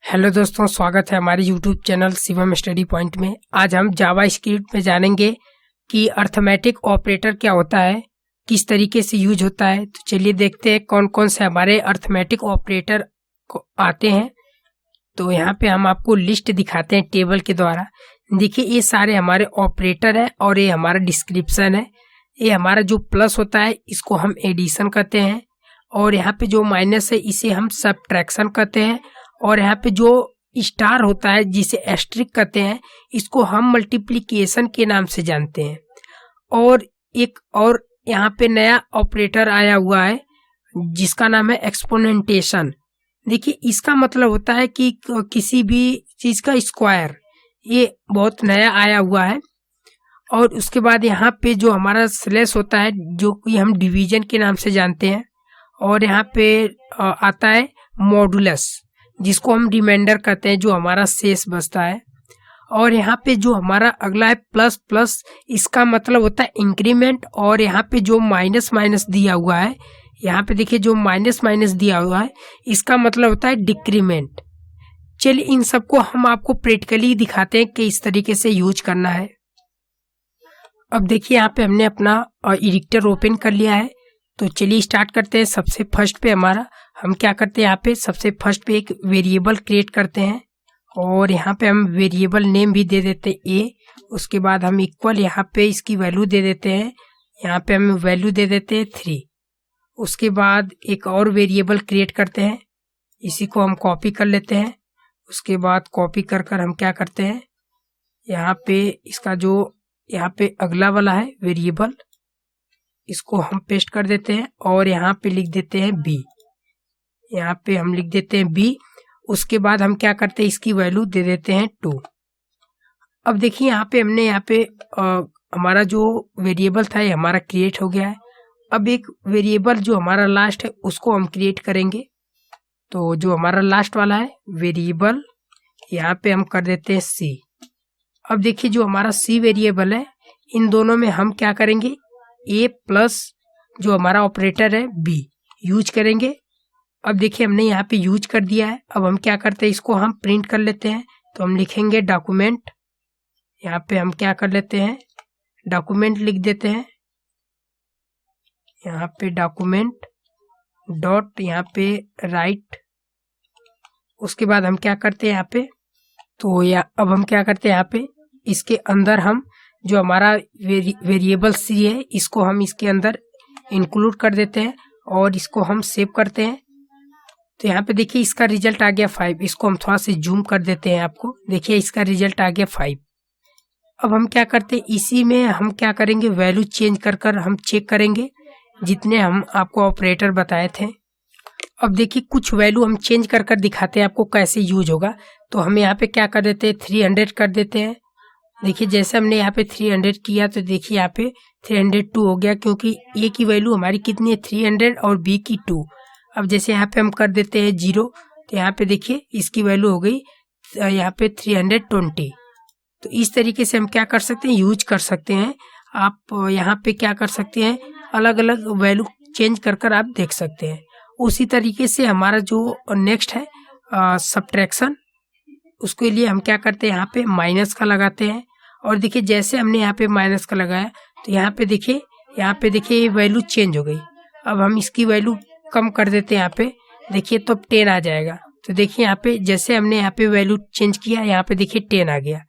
Hello दोस्तों, स्वागत है हमारे YouTube channel Shivam study point में। आज हम जावा स्क्रिप्ट में जानेंगे कि अर्थमेटिक ऑपरेटर क्या होता है, किस तरीके से यूज होता है। तो चलिए देखते हैं कौन कौन से हमारे अर्थमेटिक ऑपरेटर आते हैं। तो यहाँ पे हम आपको लिस्ट दिखाते हैं टेबल के द्वारा। देखिए ये सारे हमारे ऑपरेटर है और ये हमारा डिस्क्रिप्शन है। ये हमारा जो प्लस होता है इसको हम एडिशन कहते हैं, और यहाँ पे जो माइनस है इसे हम सबट्रैक्शन कहते हैं, और यहाँ पे जो स्टार होता है जिसे एस्ट्रिक कहते हैं इसको हम मल्टीप्लिकेशन के नाम से जानते हैं। और एक और यहाँ पे नया ऑपरेटर आया हुआ है जिसका नाम है एक्सपोनेंटेशन। देखिए इसका मतलब होता है कि किसी भी चीज का स्क्वायर, ये बहुत नया आया हुआ है। और उसके बाद यहाँ पे जो हमारा स्लैश होता है जो कि हम डिवीजन के नाम से जानते हैं, और यहाँ पे आता है मॉडुलस जिसको हम रिमाइंडर कहते हैं, जो हमारा शेष बचता है। और यहाँ पे जो हमारा अगला है प्लस प्लस, इसका मतलब होता है इंक्रीमेंट। और यहाँ पे जो माइनस माइनस दिया हुआ है, यहाँ पे देखिए जो माइनस माइनस दिया हुआ है इसका मतलब होता है डिक्रीमेंट। चलिए इन सबको हम आपको प्रैक्टिकली दिखाते हैं कि इस तरीके से यूज करना है। अब देखिए यहाँ पे हमने अपना एडिटर ओपन कर लिया है। तो चलिए स्टार्ट करते हैं। सबसे फर्स्ट पे हमारा हम क्या करते हैं, यहाँ पे सबसे फर्स्ट पे एक वेरिएबल क्रिएट करते हैं, और यहाँ पे हम वेरिएबल नेम भी दे देते हैं ए। उसके बाद हम इक्वल यहाँ पे इसकी वैल्यू दे देते हैं, यहाँ पे हम वैल्यू दे देते हैं 3। उसके बाद एक और वेरिएबल क्रिएट करते हैं, इसी को हम कॉपी कर लेते हैं। उसके बाद कॉपी कर कर हम क्या करते हैं, यहाँ पे इसका जो यहाँ पे अगला वाला है वेरिएबल, इसको हम पेस्ट कर देते हैं और यहाँ पे लिख देते हैं बी। यहाँ पे हम लिख देते हैं बी। उसके बाद हम क्या करते हैं, इसकी वैल्यू दे देते हैं 2। अब देखिए यहाँ पे हमने यहाँ पे हमारा जो वेरिएबल था ये हमारा क्रिएट हो गया है। अब एक वेरिएबल जो हमारा लास्ट है उसको हम क्रिएट करेंगे। तो जो हमारा लास्ट वाला है वेरिएबल, यहाँ पे हम कर देते हैं सी। अब देखिए जो हमारा सी वेरिएबल है, इन दोनों में हम क्या करेंगे, ए प्लस जो हमारा ऑपरेटर है बी यूज करेंगे। अब देखिए हमने यहाँ पे यूज कर दिया है। अब हम क्या करते हैं, इसको हम प्रिंट कर लेते हैं। तो हम लिखेंगे डॉक्यूमेंट, यहाँ पे हम क्या कर लेते हैं, डॉक्यूमेंट लिख देते हैं। यहाँ पे डॉक्यूमेंट डॉट यहाँ पे राइट। उसके बाद हम क्या करते हैं यहाँ पे, तो अब हम क्या करते हैं यहाँ पे, इसके अंदर हम जो हमारा वेरिएबल सी है इसको हम इसके अंदर इंक्लूड कर देते हैं और इसको हम सेव करते हैं। तो यहाँ पे देखिए इसका रिजल्ट आ गया 5। इसको हम थोड़ा सा जूम कर देते हैं आपको, देखिए इसका रिजल्ट आ गया 5। अब हम क्या करते हैं, इसी में हम क्या करेंगे, वैल्यू चेंज कर कर हम चेक करेंगे जितने हम आपको ऑपरेटर बताए थे। अब देखिए कुछ वैल्यू हम चेंज कर कर दिखाते हैं आपको कैसे यूज होगा। तो हम यहाँ पे क्या कर देते हैं, 300 कर देते हैं। देखिए जैसे हमने यहाँ पे 300 किया तो देखिए यहाँ पे 302 हो गया, क्योंकि ए की वैल्यू हमारी कितनी है 300 और बी की 2। अब जैसे यहाँ पे हम कर देते हैं 0, तो यहाँ पे देखिए इसकी वैल्यू हो गई यहाँ पे 320। तो इस तरीके से हम क्या कर सकते हैं, यूज कर सकते हैं। आप यहाँ पे क्या कर सकते हैं, अलग अलग वैल्यू चेंज कर कर आप देख सकते हैं। उसी तरीके से हमारा जो नेक्स्ट है सबट्रैक्शन, उसके लिए हम क्या करते हैं, यहाँ पे माइनस का लगाते हैं। और देखिए जैसे हमने यहाँ पे माइनस का लगाया तो यहाँ पे देखिए ये वैल्यू चेंज हो गई। अब हम इसकी वैल्यू कम कर देते हैं यहाँ पे, देखिए तो 10 आ जाएगा। तो देखिए यहाँ पे जैसे हमने यहाँ पे वैल्यू चेंज किया, यहाँ पे देखिए 10 आ गया।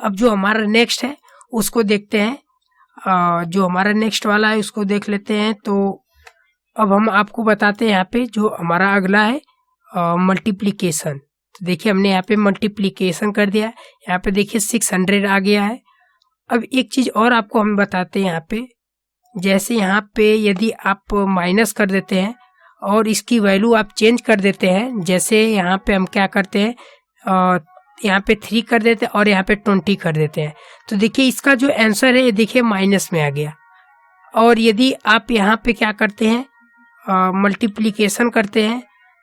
अब जो हमारा नेक्स्ट है उसको देखते हैं, जो हमारा नेक्स्ट वाला है उसको देख लेते हैं। तो अब हम आपको बताते हैं यहाँ पे जो हमारा अगला है मल्टीप्लीकेशन। तो देखिए हमने यहाँ पे मल्टीप्लिकेशन कर दिया, यहाँ पे देखिए 600 आ गया है। अब एक चीज और आपको हम बताते हैं यहाँ पे, जैसे यहाँ पे यदि आप माइनस कर देते हैं और इसकी वैल्यू आप चेंज कर देते हैं, जैसे यहाँ पे हम क्या करते हैं, यहाँ पे 3 कर देते हैं और यहाँ पे 20 कर देते हैं, तो देखिए इसका जो आंसर है ये देखिए माइनस में आ गया। और यदि आप यहाँ पे क्या करते हैं, मल्टीप्लिकेशन करते हैं,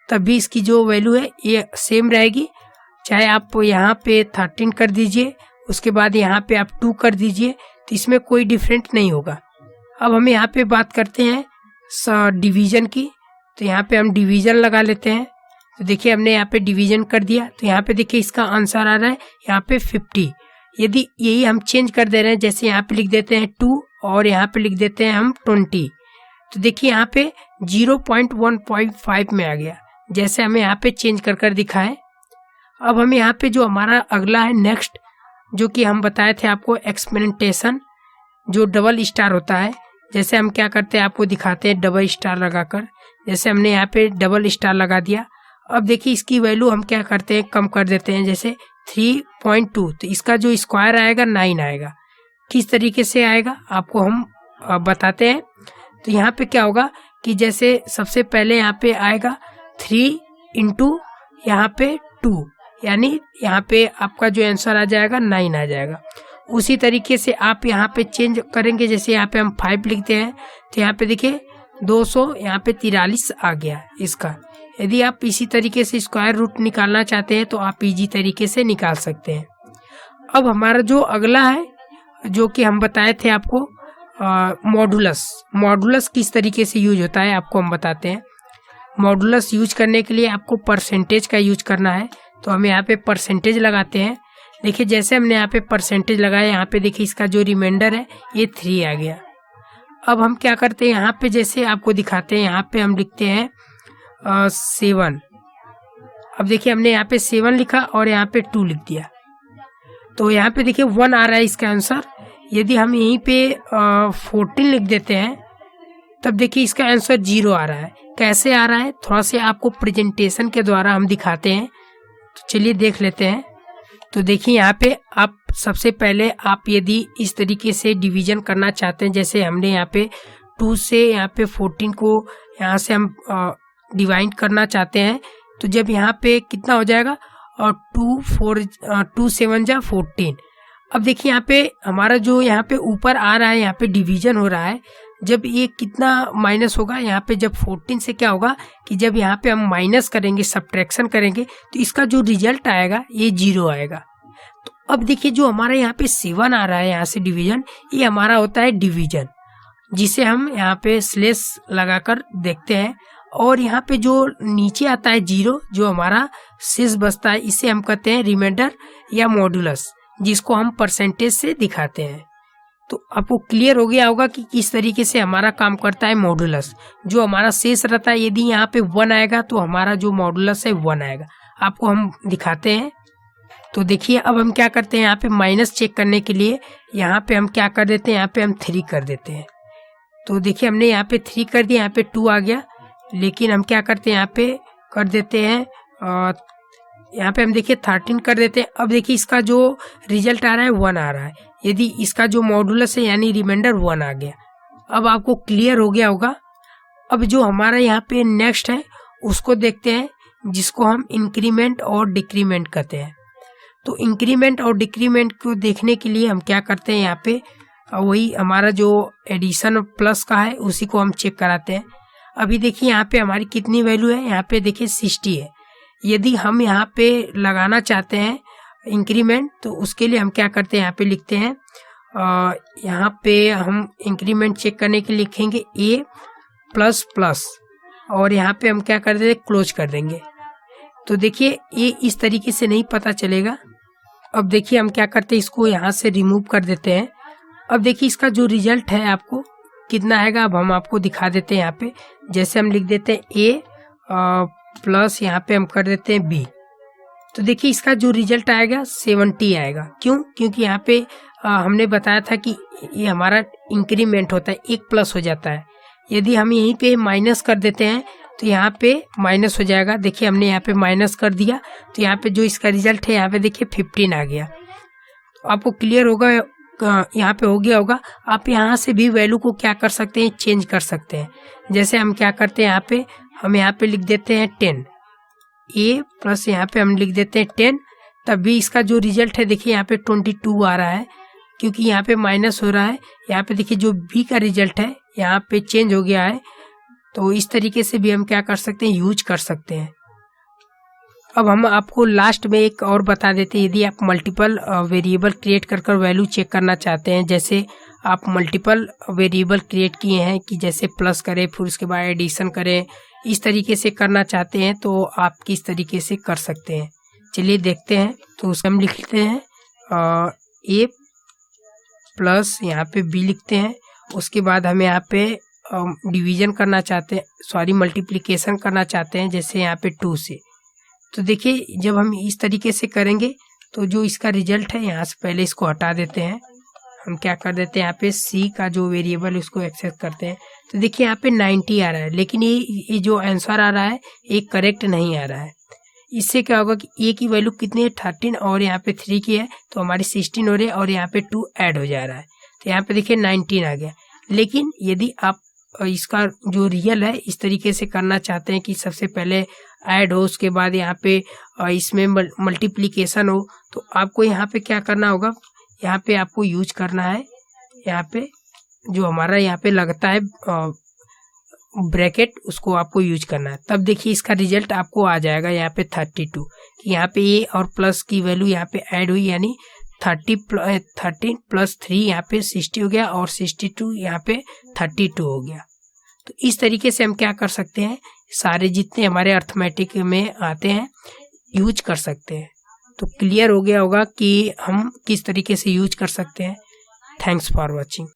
तभी इसकी जो वैल्यू है ये सेम रहेगी। चाहे आप यहाँ पे 13 कर दीजिए, उसके बाद यहाँ पे आप 2 कर दीजिए, तो इसमें कोई डिफरेंट नहीं होगा। अब हम यहाँ पे बात करते हैं डिवीजन की। तो यहाँ पे हम डिवीजन लगा लेते हैं। तो देखिए हमने यहाँ पे डिवीजन कर दिया, तो यहाँ पे देखिए इसका आंसर आ रहा है यहाँ पे 50। यदि यही हम चेंज कर दे रहे हैं, जैसे यहाँ पे लिख देते हैं 2 और यहाँ पे लिख देते हैं हम 20, तो देखिए यहाँ पे 0.1.5 में आ गया, जैसे हमें यहाँ पे चेंज कर दिखाएं। अब हम यहाँ पे जो हमारा अगला है नेक्स्ट, जो कि हम बताए थे आपको एक्सपेरिमेंटेशन, जो डबल स्टार होता है, जैसे हम क्या करते हैं आपको दिखाते हैं डबल स्टार लगाकर। जैसे हमने यहाँ पे डबल स्टार लगा दिया। अब देखिए इसकी वैल्यू हम क्या करते हैं, कम कर देते हैं, जैसे 3.2, तो इसका जो स्क्वायर आएगा 9 आएगा। किस तरीके से आएगा आपको हम बताते हैं। तो यहाँ पे क्या होगा कि जैसे सबसे पहले यहाँ पे आएगा 3 इंटू यहाँ पे 2, यानी यहाँ पे आपका जो आंसर आ जाएगा 9 आ जाएगा। उसी तरीके से आप यहाँ पे चेंज करेंगे, जैसे यहाँ पे हम 5 लिखते हैं, तो यहाँ पे देखिए 200 यहाँ पे 43 आ गया इसका। यदि आप इसी तरीके से स्क्वायर रूट निकालना चाहते हैं तो आप इजी तरीके से निकाल सकते हैं। अब हमारा जो अगला है, जो कि हम बताए थे आपको मॉडुलस किस तरीके से यूज होता है आपको हम बताते हैं। मॉडुलस यूज करने के लिए आपको परसेंटेज का यूज करना है, तो हम यहाँ पे परसेंटेज लगाते हैं। देखिए जैसे हमने यहाँ पे परसेंटेज लगाया, यहाँ पे देखिए इसका जो रिमाइंडर है ये 3 आ गया। अब हम क्या करते हैं, यहाँ पे जैसे आपको दिखाते हैं, यहाँ पे हम लिखते हैं 7। अब देखिए हमने यहाँ पे 7 लिखा और यहाँ पे 2 लिख दिया, तो यहाँ पे देखिए 1 आ रहा है इसका आंसर। यदि हम यहीं पे 14 लिख देते हैं, तब देखिए इसका आंसर 0 आ रहा है। कैसे आ रहा है, थोड़ा सा आपको प्रेजेंटेशन के द्वारा हम दिखाते हैं, तो चलिए देख लेते हैं। तो देखिए यहाँ पे आप सबसे पहले आप यदि इस तरीके से डिवीजन करना चाहते हैं, जैसे हमने यहाँ पे 2 से यहाँ पे 14 को यहाँ से हम डिवाइड करना चाहते हैं, तो जब यहाँ पे कितना हो जाएगा, और 2 7 जा 14। अब देखिए यहाँ पे हमारा जो यहाँ पे ऊपर आ रहा है, यहाँ पे डिवीजन हो रहा है, जब ये कितना माइनस होगा, यहाँ पे जब 14 से क्या होगा कि जब यहाँ पे हम माइनस करेंगे, सब्ट्रैक्शन करेंगे, तो इसका जो रिजल्ट आएगा ये 0 आएगा। तो अब देखिए जो हमारा यहाँ पे 7 आ रहा है यहाँ से डिवीजन, ये हमारा होता है डिवीजन, जिसे हम यहाँ पे स्लेश लगाकर देखते हैं। और यहाँ पे जो नीचे आता है 0, जो हमारा शेष बचता है, इसे हम कहते हैं रिमाइंडर या मॉडुलस, जिसको हम परसेंटेज से दिखाते हैं। तो आपको क्लियर हो गया होगा कि किस तरीके से हमारा काम करता है मॉडुलस। जो हमारा शेष रहता है, यदि यहाँ पे 1 आएगा तो हमारा जो मॉडुलस है 1 आएगा। आपको हम दिखाते हैं। तो देखिए अब हम क्या करते हैं, यहाँ पे माइनस चेक करने के लिए यहाँ पे हम क्या कर देते हैं, यहाँ पे हम 3 कर देते हैं। तो देखिए हमने यहाँ पे 3 कर दिया, यहाँ पे 2 आ गया, लेकिन हम क्या करते हैं, यहाँ पे कर देते हैं, यहाँ पे हम देखिए 13 कर देते हैं। अब देखिए इसका जो रिजल्ट आ रहा है 1 आ रहा है। यदि इसका जो मॉडुलस है यानी रिमाइंडर 1 आ गया। अब आपको क्लियर हो गया होगा। अब जो हमारा यहाँ पे नेक्स्ट है उसको देखते हैं, जिसको हम इंक्रीमेंट और डिक्रीमेंट कहते हैं। तो इंक्रीमेंट और डिक्रीमेंट को देखने के लिए हम क्या करते हैं, यहाँ पे वही हमारा जो एडिशन प्लस का है उसी को हम चेक कराते हैं। अभी देखिए यहाँ पे हमारी कितनी वैल्यू है, यहाँ पे देखिए 60 है। यदि हम यहाँ पे लगाना चाहते हैं इंक्रीमेंट, तो उसके लिए हम क्या करते हैं, यहाँ पे लिखते हैं, यहाँ पे हम इंक्रीमेंट चेक करने के लिए लिखेंगे A++, और यहाँ पे हम क्या कर देंगे, क्लोज कर देंगे। तो देखिए ये इस तरीके से नहीं पता चलेगा। अब देखिए हम क्या करते हैं, इसको यहाँ से रिमूव कर देते हैं। अब देखिए इसका जो रिजल्ट है आपको कितना आएगा, अब हम आपको दिखा देते हैं। यहाँ पे जैसे हम लिख देते हैं A+ यहाँ पे हम कर देते हैं B, तो देखिए इसका जो रिजल्ट आएगा 70 आएगा। क्यों? क्योंकि यहाँ पे हमने बताया था कि ये हमारा इंक्रीमेंट होता है, 1+ हो जाता है। यदि हम यहीं पे माइनस कर देते हैं तो यहाँ पे माइनस हो जाएगा। देखिए हमने यहाँ पे माइनस कर दिया, तो यहाँ पे जो इसका रिजल्ट है यहाँ पे देखिए 15 आ गया। तो आपको क्लियर होगा, यहाँ पे हो गया होगा। आप यहाँ से भी वैल्यू को क्या कर सकते हैं, चेंज कर सकते हैं। जैसे हम क्या करते हैं, हम यहाँ पे लिख देते हैं 10, A+ यहाँ पे हम लिख देते हैं 10, तब भी इसका जो रिजल्ट है देखिए यहाँ पे 22 आ रहा है, क्योंकि यहाँ पे माइनस हो रहा है। यहाँ पे देखिए जो B का रिजल्ट है यहाँ पे चेंज हो गया है। तो इस तरीके से भी हम क्या कर सकते हैं, यूज कर सकते हैं। अब हम आपको लास्ट में एक और बता देते हैं, यदि आप मल्टीपल वेरिएबल क्रिएट कर वैल्यू चेक करना चाहते हैं, जैसे आप मल्टीपल वेरिएबल क्रिएट किए हैं कि जैसे प्लस करें फिर उसके बाद एडिशन करें, इस तरीके से करना चाहते हैं तो आप किस तरीके से कर सकते हैं। चलिए देखते हैं। तो उसमें हम लिखते हैं ए प्लस यहाँ पे बी लिखते हैं। उसके बाद हम यहाँ पे डिवीजन करना चाहते हैं, सॉरी मल्टीप्लिकेशन करना चाहते हैं, जैसे यहाँ पे 2 से। तो देखिए जब हम इस तरीके से करेंगे तो जो इसका रिजल्ट है, यहाँ से पहले इसको हटा देते हैं। हम क्या कर देते हैं, यहाँ पे सी का जो वेरिएबल है उसको एक्सेस करते हैं। तो देखिए यहाँ पे 90 आ रहा है, लेकिन ये जो आंसर आ रहा है ये करेक्ट नहीं आ रहा है। इससे क्या होगा कि ए की वैल्यू कितनी है 13 और यहाँ पे 3 की है, तो हमारी 16 हो रही है और यहाँ पे 2 ऐड हो जा रहा है। तो यहाँ पे देखिए 19 आ गया। लेकिन यदि आप इसका जो रियल है इस तरीके से करना चाहते हैं कि सबसे पहले ऐड हो उसके बाद यहाँ पे इसमें मल्टीप्लिकेशन हो, तो आपको यहाँ पे क्या करना होगा, यहाँ पे आपको यूज करना है, यहाँ पे जो हमारा यहाँ पे लगता है ब्रैकेट, उसको आपको यूज करना है। तब देखिए इसका रिजल्ट आपको आ जाएगा यहाँ पे 32 कि यहाँ पे ए और प्लस की वैल्यू यहाँ पे ऐड हुई, यानी 13 प्लस 3 यहाँ पे 60 हो गया और 62 यहाँ पे 32 हो गया। तो इस तरीके से हम क्या कर सकते हैं, सारे जितने हमारे अर्थमेटिक में आते हैं यूज कर सकते हैं। तो क्लियर हो गया होगा कि हम किस तरीके से यूज कर सकते हैं। Thanks for watching.